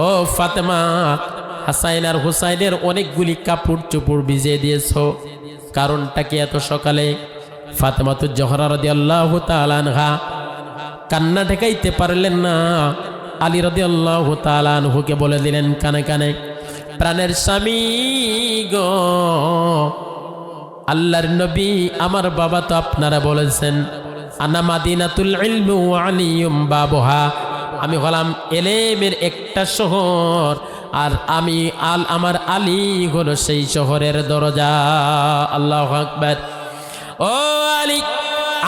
ও ফাতেমা, হাসাইন আর হুসাইনের অনেকগুলি কাপড় চোপড় ভিজিয়ে দিয়েছো, কারণটা কি? এত সকালে ফাতেমাতুজ জোহরা রাদিয়াল্লাহু তাআলা আনহা কান্না ঠেকাইতে পারলেন না। আলী রাদিয়াল্লাহু তাআলা আনহুকে বলে দিলেন কানে কানে, প্রাণের স্বামী গো, আল্লাহর নবী আমার বাবা তো আপনারা বলেছেন আনা মাদিনাতুল ইলমি ওয়া আলিয়ুম বাবুহা, আমি হলাম এলেমের একটা শহর, আর আমি আমার আলী হলো সেই শহরের দরজা। আল্লাহু আকবার। ও আলী,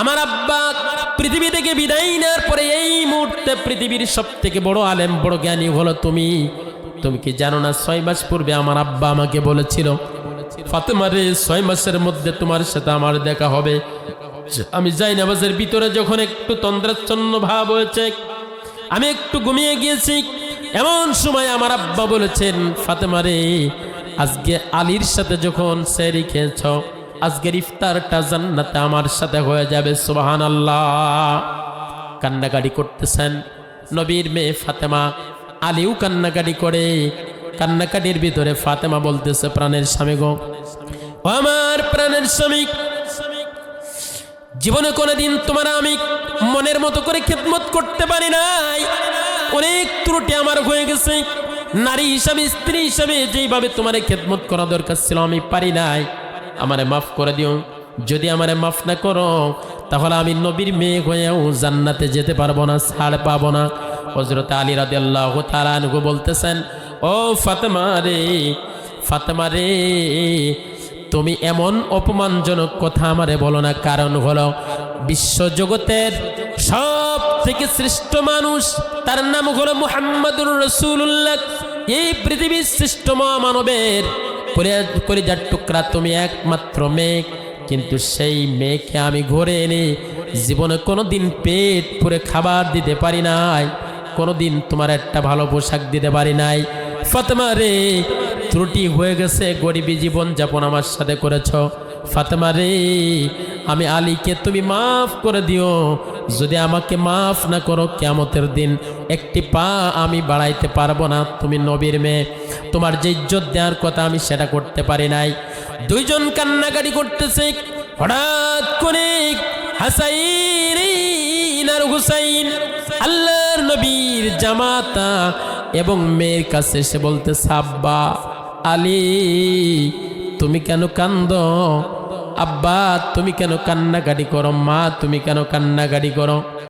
আমার আব্বা পৃথিবী থেকে বিদায় নেওয়ার পরে এই মুহূর্তে পৃথিবীর সবথেকে বড় আলেম, বড় জ্ঞানী হলো তুমি। তুমি কি জানো না 6 মাস পূর্বে আমার আব্বা আমাকে বলেছিল, ফাতেমা রে 6 মাসের মধ্যে তোমার সাথে আমার দেখা হবে। আমি যাই নামাজের ভিতরে যখন একটু তন্দ্রাচ্ছন্ন ভাব হয়েছে, আমি একটু ঘুমিয়ে গিয়েছি, এমন সময় আমার আব্বা বলেছেন, ফাতেমা রে আজকে আলীর সাথে যখন সেহরি খেয়েছ, আজকের ইফতারটা জান্নাতে আমার সাথে হয়ে যাবে। সুবহানাল্লাহ। কান্নাকাটি করতেছেন নবীর মেয়ে ফাতেমা, আলীও কান্নাকাটি করে। কান্নাকাটির ভিতরে ফাতেমা বলতেছে, প্রাণের স্বামী গো, আমার প্রাণের স্বামী, জীবনে কোনোদিন তোমার আমি মনের মতো করে খেদমত করতে পারি নাই, অনেক ত্রুটি আমার হয়ে গেছে। নারী হিসাবে, স্ত্রী হিসাবে যেইভাবে তোমার খেদমত করা দরকার ছিল আমি পারি নাই, আমারে মাফ করে দিও। যদি আমারে মাফ না করো তাহলে আমি নবীর মেয়ে হয়েও জান্নাতে যেতে পারবো না, ছাড় পাবো না। হযরত আলী রাদিয়াল্লাহু তাআলা আনহু বলতেছেন, ও ফাতেমা রে, ফাতেমা রে, তুমি এমন অপমানজনক কথা আমারে বলো না। কারণ হলো বিশ্বজগতের সব থেকে শ্রেষ্ঠ মানুষ, তার নাম হলো মুহাম্মাদুর রাসূলুল্লাহ। এই পৃথিবীর শ্রেষ্ঠ মানবের কলিজার টুকরা তুমি একমাত্র মেয়ে, কিন্তু সেই মেয়েকে আমি ঘরে এনে জীবনে কোনোদিন পেট পুরে খাবার দিতে পারি নাই, কোনোদিন তোমার একটা ভালো পোশাক দিতে পারি নাই। ফাতেমা রে, ত্রুটি হয়ে গেছে, গরিবী জীবন যাপন আমার সাথে করেছ। ফাতেমা রে, আমি আলীকে তুমি মাফ করে দিও। যদি আমাকে মাফ না করো, কিয়ামতের দিন একটি পা আমি বাড়াইতে পারবো না। তুমি নবীর মেয়ে, তোমার যে ইজ্জত দেওয়ার কথা আমি সেটা করতে পারি নাই। দুইজন কান্নাকাটি করতেছে। হঠাৎ করে হাসাইন আর হুসাইন, আল্লাহর নবীর জামাতা এবং মেয়ের কাছে এসে বলতেছে, আব্বা আলী তুমি কেন কান্দো? আব্বা তুমি কেন কান্নাকাটি করো? মা তুমি কেন কান্নাকাটি করো?